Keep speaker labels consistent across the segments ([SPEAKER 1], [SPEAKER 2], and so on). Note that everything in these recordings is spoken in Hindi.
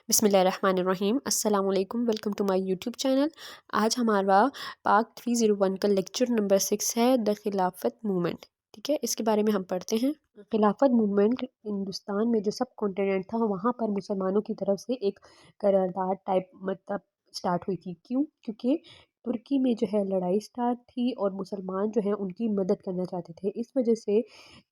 [SPEAKER 1] बिस्मिल्लाहिर्रहमानिर्रहीम अस्सलाम वालेकुम। Welcome to my YouTube channel. आज हमारा पार्ट 301 का लेक्चर नंबर 6 है, द खिलाफत मूवमेंट। ठीक है, इसके बारे में हम पढ़ते हैं। खिलाफत मूवमेंट हिंदुस्तान में जो सब कॉन्टिनेंट था वहाँ पर मुसलमानों की तरफ से एक करारदाद टाइप मतलब स्टार्ट हुई थी। क्यों? क्योंकि तुर्की में जो है लड़ाई स्टार्ट थी और मुसलमान जो है उनकी मदद करना चाहते थे। इस वजह से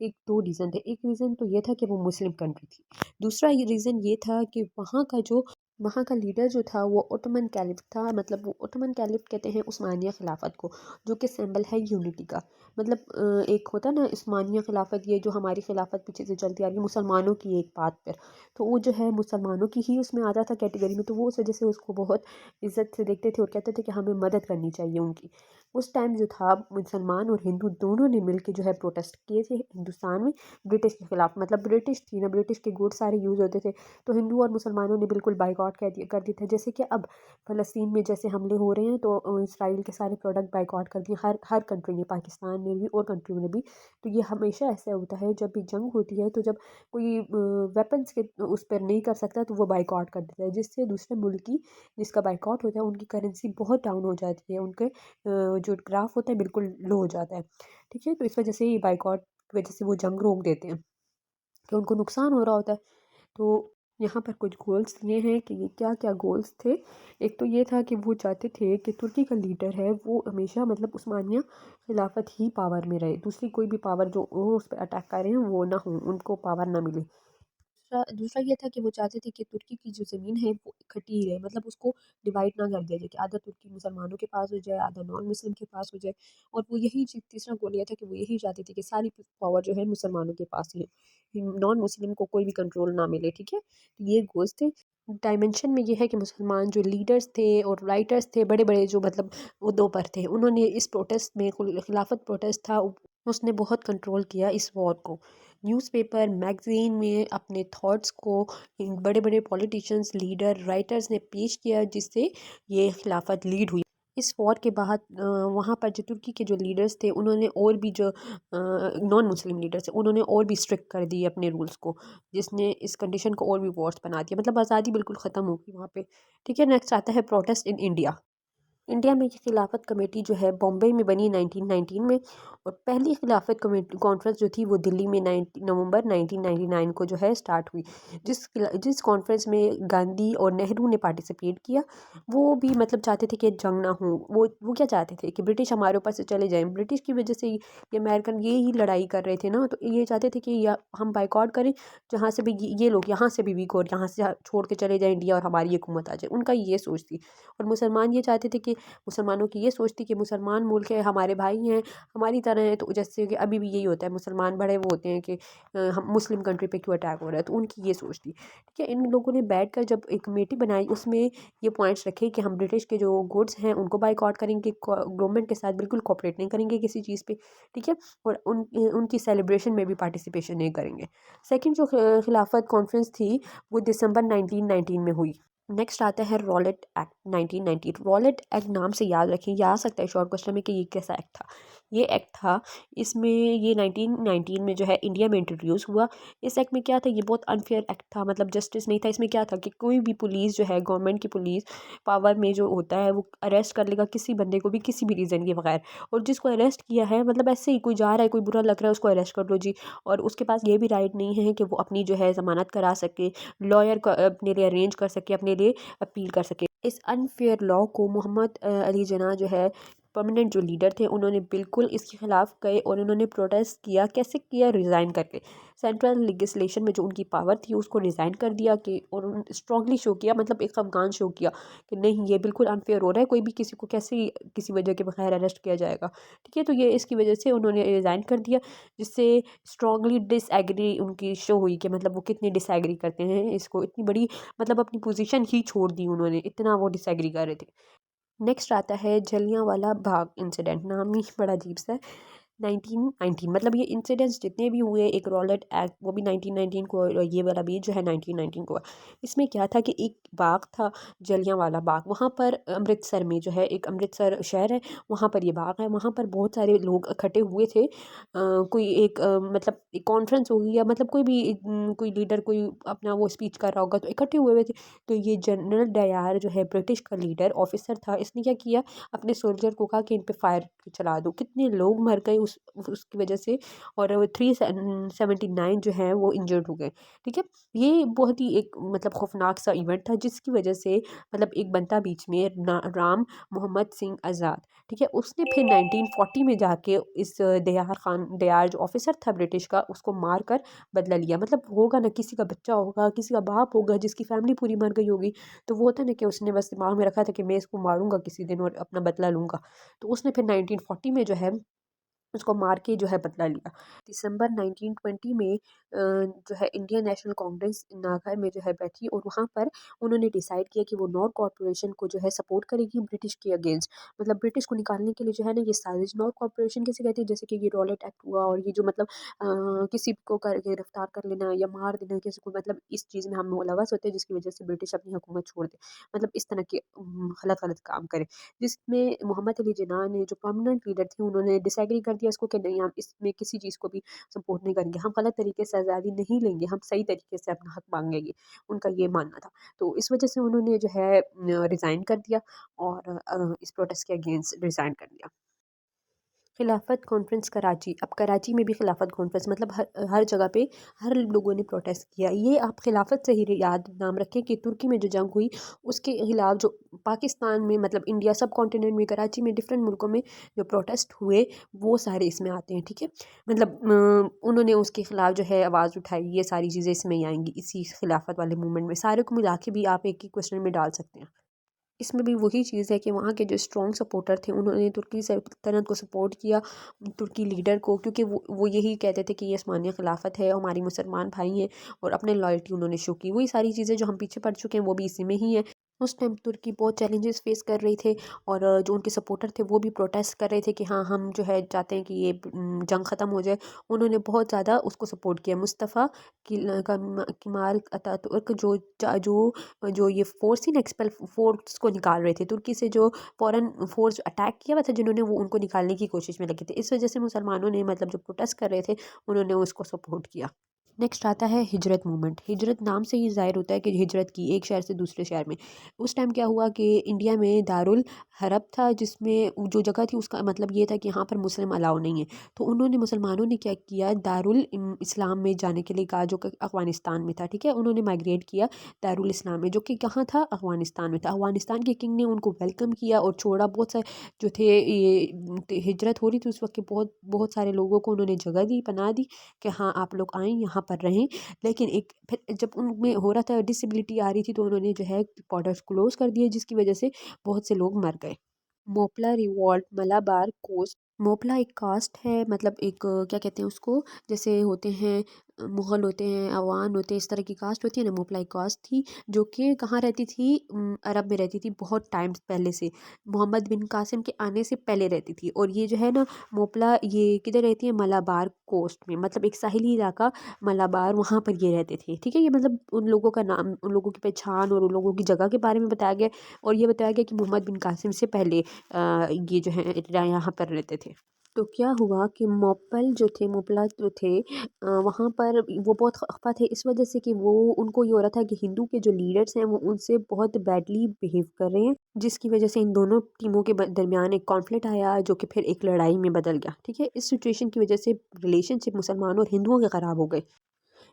[SPEAKER 1] एक दो रीज़न थे। एक रीज़न तो ये था कि वो मुस्लिम कंट्री थी। दूसरा ये रीज़न ये था कि वहाँ का लीडर जो था वो ओटोमन कैलिफ था। मतलब वो ओटोमन कैलिफ कहते हैं उस्मानिया खिलाफत को, जो कि सिंबल है यूनिटी का। मतलब एक होता है ना उस्मानिया खिलाफत, ये जो हमारी खिलाफत पीछे से चलती आ रही है मुसलमानों की एक बात पर, तो वो जो है मुसलमानों की ही उसमें आता था कैटेगरी में। तो वो उस वजह से उसको बहुत इज्जत से देखते थे और कहते थे कि हमें मदद करनी चाहिए उनकी। उस टाइम जो था मुसलमान और हिंदू दोनों ने मिलकर जो है प्रोटेस्ट किए थे हिंदुस्तान में ब्रिटिश के खिलाफ। मतलब ब्रिटिश थी ना, ब्रिटिश के गुड सारे यूज़ होते थे, तो हिंदू और मुसलमानों ने बिल्कुल बाइकआउट कर दिया था। जैसे कि अब फ़लस्तीन में जैसे हमले हो रहे हैं, तो इसराइल के सारे प्रोडक्ट बाइकआउट कर दिए हर हर कंट्री ने, पाकिस्तान ने भी और कंट्री ने भी। तो ये हमेशा ऐसा होता है, जब भी जंग होती है तो जब कोई वेपन्स के उस पर नहीं कर सकता तो वो बाइकआउट कर देता है, जिससे दूसरे मुल्क की जिसका बाइकआउट होता है उनकी करेंसी बहुत डाउन हो जाती है, उनके जो ग्राफ होता है बिल्कुल लो हो जाता है। ठीक है, तो इस वजह से ये बाइकआउट की वजह से वो जंग रोक देते हैं कि उनको नुकसान हो रहा होता है। तो यहाँ पर कुछ गोल्स ये हैं कि ये क्या क्या गोल्स थे। एक तो ये था कि वो चाहते थे कि तुर्की का लीडर है वो हमेशा मतलब उस्मानिया खिलाफत ही पावर में रहे, दूसरी कोई भी पावर जो वो उस पर अटैक कर रहे हैं वो ना हो, उनको पावर ना मिले। दूसरा दूसरा ये था कि वो चाहते थे कि तुर्की की जो ज़मीन है वो इकट्ठी रहे, मतलब उसको डिवाइड ना कर दिया जाए कि आधा तुर्की मुसलमानों के पास हो जाए, आधा नॉन मुस्लिम के पास हो जाए। और वो यही चीज़, तीसरा गोल ये था कि वो यही चाहते थे कि सारी पावर जो है मुसलमानों के पास ही है, नॉन मुस्लिम को कोई भी कंट्रोल ना मिले। ठीक है, तो ये गोल्स थे। डायमेंशन में ये है कि मुसलमान जो लीडर्स थे और राइटर्स थे बड़े बड़े जो मतलब उहदों पर थे, उन्होंने इस प्रोटेस्ट में खिलाफत प्रोटेस्ट था उसने बहुत कंट्रोल किया इस वॉर को। न्यूज़पेपर मैगज़ीन में अपने थॉट्स को इन बड़े बड़े पॉलिटिशियंस लीडर राइटर्स ने पेश किया, जिससे ये खिलाफत लीड हुई। इस वॉर के बाद वहाँ पर जो तुर्की के जो लीडर्स थे उन्होंने और भी जो नॉन मुस्लिम लीडर्स थे उन्होंने और भी स्ट्रिक्ट कर दिए अपने रूल्स को, जिसने इस कंडीशन को और भी वर्स्ट बना दिया। मतलब आज़ादी बिल्कुल ख़त्म हो गई वहाँ पे। ठीक है, नेक्स्ट आता है प्रोटेस्ट इन इंडिया। इंडिया में ये खिलाफत कमेटी जो है बॉम्बे में बनी 1919 में, और पहली खिलाफत कमेटी कॉन्फ्रेंस जो थी वो दिल्ली में 9 नवंबर 1999 को जो है स्टार्ट हुई। जिस कॉन्फ्रेंस में गांधी और नेहरू ने पार्टिसिपेट किया। वो भी मतलब चाहते थे कि जंग ना हो। वो क्या चाहते थे कि ब्रिटिश हमारे ऊपर से चले जाएं। ब्रिटिश की वजह से ये अमेरिकन ये ही लड़ाई कर रहे थे ना, तो ये चाहते थे कि या हम बाइकआउट करें, जहाँ से भी ये लोग यहाँ से भी वीक और यहाँ से छोड़ के चले जाएं इंडिया और हमारी हुकूमत आ जाए। उनका ये सोच थी। और मुसलमान ये चाहते थे कि मुसलमानों की ये सोच थी कि मुसलमान मुल्क है, हमारे भाई हैं, हमारी तरह हैं। तो जैसे कि अभी भी यही होता है, मुसलमान बड़े वो होते हैं कि हम मुस्लिम कंट्री पे क्यों अटैक हो रहा है, तो उनकी ये सोच थी। ठीक है, इन लोगों ने बैठकर जब एक कमेटी बनाई उसमें ये पॉइंट्स रखे कि हम ब्रिटिश के जो गुड्स हैं उनको बाइकआउट करेंगे, गवर्नमेंट के साथ बिल्कुल कोऑपरेट नहीं करेंगे किसी चीज़ पे। ठीक है, और उनकी सेलिब्रेशन में भी पार्टिसिपेशन नहीं करेंगे। सेकंड जो खिलाफत कॉन्फ्रेंस थी वो दिसंबर 1919 में हुई। नेक्स्ट आता है रॉलेट एक्ट 1990। रॉलेट एक्ट नाम से याद रखें, ये आ सकता है शॉर्ट क्वेश्चन में कि ये कैसा एक्ट था। ये एक्ट था, इसमें ये 1919 में जो है इंडिया में इंट्रोड्यूस हुआ। इस एक्ट में क्या था, ये बहुत अनफेयर एक्ट था, मतलब जस्टिस नहीं था। इसमें क्या था कि कोई भी पुलिस जो है, गवर्नमेंट की पुलिस पावर में जो होता है, वो अरेस्ट कर लेगा किसी बंदे को भी किसी भी रीज़न के बगैर। और जिसको अरेस्ट किया है, मतलब ऐसे ही कोई जा रहा है, कोई बुरा लग रहा है, उसको अरेस्ट कर लो जी। और उसके पास ये भी राइट नहीं है कि वो अपनी जो है ज़मानत करा सके, लॉयर को अपने लिए अरेंज कर सके, अपने लिए अपील कर सके। इस अनफेयर लॉ को मोहम्मद अली जिन्ना जो है परमानेंट जो लीडर थे उन्होंने बिल्कुल इसके खिलाफ गए और उन्होंने प्रोटेस्ट किया। कैसे किया? रिज़ाइन करके। सेंट्रल लेजिस्लेशन में जो उनकी पावर थी उसको रिज़ाइन कर दिया कि, और स्ट्रांगली शो किया, मतलब एक अफगान शो किया कि नहीं ये बिल्कुल अनफेयर हो रहा है, कोई भी किसी को कैसे किसी वजह के बगैर अरेस्ट किया जाएगा। ठीक है, तो ये इसकी वजह से उन्होंने रिज़ाइन कर दिया, जिससे स्ट्रांगली डिसएग्री उनकी शो हुई कि मतलब वो कितने डिसएग्री करते हैं इसको, इतनी बड़ी मतलब अपनी पोजीशन ही छोड़ दी उन्होंने, इतना वो डिसएग्री कर रहे थे। नेक्स्ट आता है जलियांवाला बाग इंसिडेंट। नाम ही बड़ा अजीब सा है। 1919 मतलब ये इंसिडेंट्स जितने भी हुए, एक रॉलेट एक्ट वो भी 1919 को, और ये वाला भी जो है 1919 को। इसमें क्या था कि एक बाग था, जलियांवाला बाग, वहाँ पर अमृतसर में जो है, एक अमृतसर शहर है, वहाँ पर ये बाग है। वहाँ पर बहुत सारे लोग इकट्ठे हुए थे। कोई एक मतलब एक कॉन्फ्रेंस होगी, या मतलब कोई भी कोई लीडर कोई अपना वो स्पीच कर रहा होगा, तो इकट्ठे हुए हुए थे। तो ये जनरल डायर जो है ब्रिटिश का लीडर ऑफिसर था, इसने क्या किया, अपने सोल्जर को कहा कि इन पे फायर चला दो। कितने लोग मर गए उसकी वजह से, और 379 जो है वो इंजर्ड हो गए। ठीक है, ये बहुत ही एक मतलब खौफनाक सा इवेंट था, जिसकी वजह से मतलब एक बनता बीच में राम मोहम्मद सिंह आज़ाद, ठीक है, उसने फिर 1940 में जाके इस दयार जो ऑफिसर था ब्रिटिश का, उसको मार कर बदला लिया। मतलब होगा ना, किसी का बच्चा होगा, किसी का बाप होगा जिसकी फैमिली पूरी मर गई होगी, तो वो होता है ना कि उसने बस दिमाग में रखा था कि मैं इसको मारूंगा किसी दिन और अपना बदला लूंगा। तो उसने फिर 1940 में जो है उसको मार के जो है बदला लिया। दिसंबर 1920 में जो है इंडियन नेशनल कांग्रेस नागौर में जो है बैठी, और वहाँ पर उन्होंने डिसाइड किया कि वो नॉर कॉरपोरेशन को जो है सपोर्ट करेगी ब्रिटिश के अगेंस्ट। मतलब ब्रिटिश को निकालने के लिए जो है ना ये साजिश, नॉर कॉरपोरेशन किसे कहते हैं, जैसे कि ये रॉलेट एक्ट हुआ, और ये जो मतलब किसी को कर गिरफ्तार कर लेना या मार देना किसी को, मतलब इस चीज़ में हम मुलवस होते हैं, जिसकी वजह से ब्रिटिश अपनी हुकूमत छोड़ दे, मतलब इस तरह के गलत गलत काम करे। जिसमें मोहम्मद अली जिन्ना ने, जो परमानेंट लीडर थे, उन्होंने डिसएग्री कर दिया इसको कि नहीं, हम इसमें किसी चीज़ को भी सपोर्ट नहीं करेंगे, हम गलत तरीके से आज़ादी नहीं लेंगे, हम सही तरीके से अपना हक मांगेंगे। उनका ये मानना था। तो इस वजह से उन्होंने जो है रिज़ाइन कर दिया, और इस प्रोटेस्ट के अगेंस्ट रिज़ाइन कर दिया। खिलाफत कॉन्फ्रेंस कराची। अब कराची में भी खिलाफत कॉन्फ्रेंस, मतलब हर हर जगह पे हर लोगों ने प्रोटेस्ट किया। ये आप खिलाफत से ही याद नाम रखें कि तुर्की में जो जंग हुई उसके खिलाफ जो पाकिस्तान में, मतलब इंडिया सब कॉन्टिनेंट में, कराची में, डिफरेंट मुल्कों में जो प्रोटेस्ट हुए वो सारे इसमें आते हैं। ठीक है, मतलब उन्होंने उसके खिलाफ जो है आवाज़ उठाई, ये सारी चीज़ें इसमें ही आएंगी, इसी खिलाफत वाले मूवमेंट में। सारे को मिला के भी आप एक ही क्वेश्चन में डाल सकते हैं। इसमें भी वही चीज़ है कि वहाँ के जो स्ट्रॉन्ग सपोर्टर थे, उन्होंने तुर्की सल्तनत को सपोर्ट किया, तुर्की लीडर को, क्योंकि वो यही कहते थे कि ये उस्मानिया खिलाफत है, हमारी मुसलमान भाई हैं, और अपने लॉयल्टी उन्होंने शो की। वही सारी चीज़ें जो हम पीछे पड़ चुके हैं वो भी इसी में ही है। उस टाइम तुर्की बहुत चैलेंजेस फेस कर रही थे, और जो उनके सपोर्टर थे वो भी प्रोटेस्ट कर रहे थे कि हाँ, हम जो है चाहते हैं कि ये जंग ख़त्म हो जाए। उन्होंने बहुत ज़्यादा उसको सपोर्ट किया। मुस्तफ़ा किमाल अतातुर्क जो जो ये फोर्स थी ना, एक्सपेल फोर्स को निकाल रहे थे तुर्की से, जो फॉरेन फोर्स अटैक किया हुआ था जिन्होंने, वो उनको निकालने की कोशिश में लगे थे। इस वजह से मुसलमानों ने, मतलब जो प्रोटेस्ट कर रहे थे, उन्होंने उसको सपोर्ट किया। नेक्स्ट आता है हिजरत मूवमेंट। हिजरत नाम से ही ज़ाहिर होता है कि हिजरत की, एक शहर से दूसरे शहर में। उस टाइम क्या हुआ कि इंडिया में दारुल हरब था, जिसमें जो जगह थी उसका मतलब ये था कि यहाँ पर मुस्लिम अलाउ नहीं है। तो उन्होंने, मुसलमानों ने क्या किया, दारुल इस्लाम में जाने के लिए कहा, जो कि अफ़गानिस्तान में था। ठीक है, उन्होंने माइग्रेट किया दारुल इस्लाम में, जो कि कहाँ था, अफ़गानिस्तान में था। अफ़गानिस्तान के किंग ने उनको वेलकम किया और छोड़ा। बहुत सारे जो थे, ये हिजरत हो रही थी उस वक्त के, बहुत बहुत सारे लोगों को उन्होंने जगह दी, पनाह दी कि हाँ, आप लोग आएँ, यहाँ पर रहें। लेकिन एक फिर जब उनमें हो रहा था, डिसेबिलिटी आ रही थी, तो उन्होंने जो है बॉर्डर्स क्लोज कर दिए, जिसकी वजह से बहुत से लोग मर गए। Moplah revolt, Malabar coast. मोपला एक कास्ट है, मतलब एक क्या कहते हैं उसको, जैसे होते हैं मुग़ल होते हैं, अवान होते हैं, इस तरह की कास्ट होती है ना। मोपला एक कास्ट थी जो कि कहाँ रहती थी, अरब में रहती थी, बहुत टाइम पहले से, मोहम्मद बिन कासिम के आने से पहले रहती थी। और ये जो है ना, मोपला ये किधर रहती है, मलाबार कोस्ट में, मतलब एक साहिली इलाका मलाबार, वहाँ पर ये रहते थे। ठीक है, ये मतलब उन लोगों का नाम, उन लोगों की पहचान और उन लोगों की जगह के बारे में बताया गया। और ये बताया गया कि मोहम्मद बिन कासिम से पहले ये जो है यहाँ पर रहते थे। तो क्या हुआ कि मोपला जो थे, वहाँ पर वो बहुत खफा थे, इस वजह से कि वो, उनको ये हो रहा था कि हिंदू के जो लीडर्स हैं वो उनसे बहुत बैडली बिहेव कर रहे हैं, जिसकी वजह से इन दोनों टीमों के दरमियान एक कॉन्फ्लिक्ट आया, जो कि फिर एक लड़ाई में बदल गया। ठीक है, इस सिचुएशन की वजह से रिलेशनशिप मुसलमानों और हिंदुओं के ख़राब हो गए।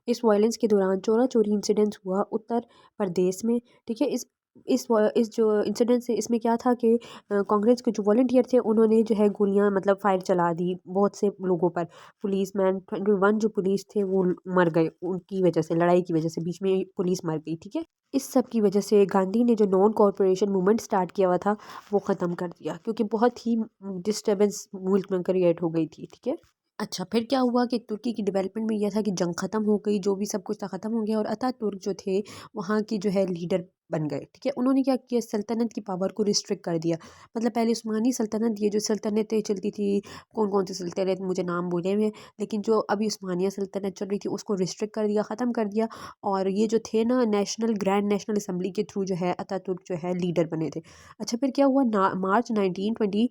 [SPEAKER 1] इस वायलेंस के दौरान चोरा चोरी इंसिडेंट हुआ उत्तर प्रदेश में। ठीक है, इस जो इंसिडेंट से, इसमें क्या था कि कांग्रेस के जो वॉलंटियर थे, उन्होंने जो है गोलियां, मतलब फायर चला दी बहुत से लोगों पर। पुलिस मैन 21 जो पुलिस थे वो मर गए, उनकी वजह से, लड़ाई की वजह से बीच में पुलिस मर गई। ठीक है, इस सब की वजह से गांधी ने जो नॉन कॉरपोरेशन मूवमेंट स्टार्ट किया हुआ था वो ख़त्म कर दिया, क्योंकि बहुत ही डिस्टर्बेंस मुल्क में क्रिएट हो गई थी। ठीक है, अच्छा, फिर क्या हुआ कि तुर्की की डेवलपमेंट में यह था कि जंग ख़त्म हो गई, जो भी सब कुछ था ख़त्म हो गया, और अतातुर्क जो थे, वहाँ की जो है लीडर बन गए। ठीक है, उन्होंने क्या किया, सल्तनत की पावर को रिस्ट्रिक्ट कर दिया। मतलब पहले उस्मानी सल्तनत, ये जो सल्तनतें चलती थी, कौन कौन सी सल्तनत मुझे नाम भूले हुए, लेकिन जो अभी उस्मानिया सल्तनत चल रही थी उसको रिस्ट्रिक्ट कर दिया, ख़त्म कर दिया। और ये जो थे ना, ग्रैंड नेशनल असम्बली के थ्रू जो है अतातुर्क जो है लीडर बने थे। अच्छा, फिर क्या हुआ, मार्च 1924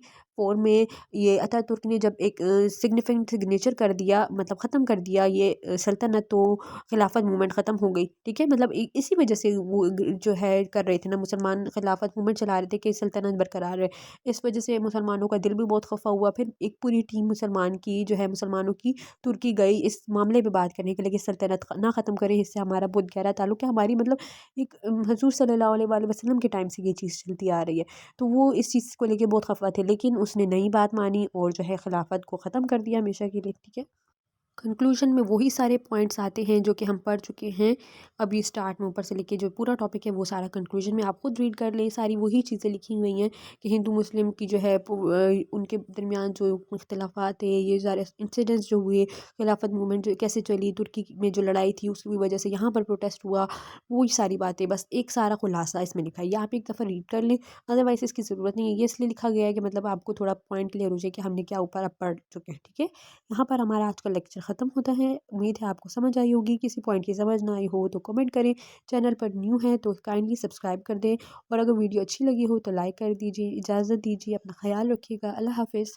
[SPEAKER 1] में ये अतातुर्क ने जब एक सिग्निफिकेंट सिग्नेचर कर दिया, मतलब ख़त्म कर दिया ये सल्तनत, तो खिलाफत मूवमेंट ख़त्म हो गई। ठीक है, मतलब इसी वजह से वो जो है कर रहे थे ना, मुसलमान खिलाफत मूवमेंट चला रहे थे कि सल्तनत बरकरार रहे। इस वजह से मुसलमानों का दिल भी बहुत खफा हुआ। फिर एक पूरी टीम मुसलमान की जो है, मुसलमानों की तुर्की गई इस मामले पे बात करने के लिए कि सल्तनत ना ख़त्म करें, इससे हमारा बहुत गहरा ताल्लुक है, हमारी मतलब एक हजूर सल्लल्लाहु अलैहि वसल्लम के टाइम से ये चीज़ चलती आ रही है। तो वो इस चीज़ को लेके बहुत खफा थे, लेकिन उसने नई बात मानी और जो है खिलाफत को ख़त्म कर दिया हमेशा के लिए। ठीक है, कंक्लूजन में वही सारे पॉइंट्स आते हैं जो कि हम पढ़ चुके हैं अभी स्टार्ट में, ऊपर से लेके जो पूरा टॉपिक है वो सारा कंक्लूजन में आप खुद रीड कर लें। सारी वही चीज़ें लिखी हुई हैं कि हिंदू मुस्लिम की जो है उनके दरमियान जो इख्तलाफात है, ये सारे इंसिडेंट्स जो हुए, खिलाफत मूवमेंट जो कैसे चली, तुर्की में जो लड़ाई थी उसकी वजह से यहाँ पर प्रोटेस्ट हुआ, वही सारी बातें, बस एक सारा खुलासा इसमें लिखा है। ये आप एक दफ़ा रीड कर लें, अदरवाइज़ इसकी ज़रूरत नहीं है। ये इसलिए लिखा गया है कि मतलब आपको थोड़ा पॉइंट क्लियर हो जाए कि हमने क्या ऊपर अब पढ़ चुके हैं। ठीक है, यहाँ पर हमारा आज का लेक्चर ख़त्म होता है। उम्मीद है आपको समझ आई होगी। किसी पॉइंट की समझ ना आई हो तो कमेंट करें। चैनल पर न्यू है तो काइंडली सब्सक्राइब कर दें, और अगर वीडियो अच्छी लगी हो तो लाइक कर दीजिए। इजाज़त दीजिए, अपना ख्याल रखिएगा। अल्लाह हाफ़िज़।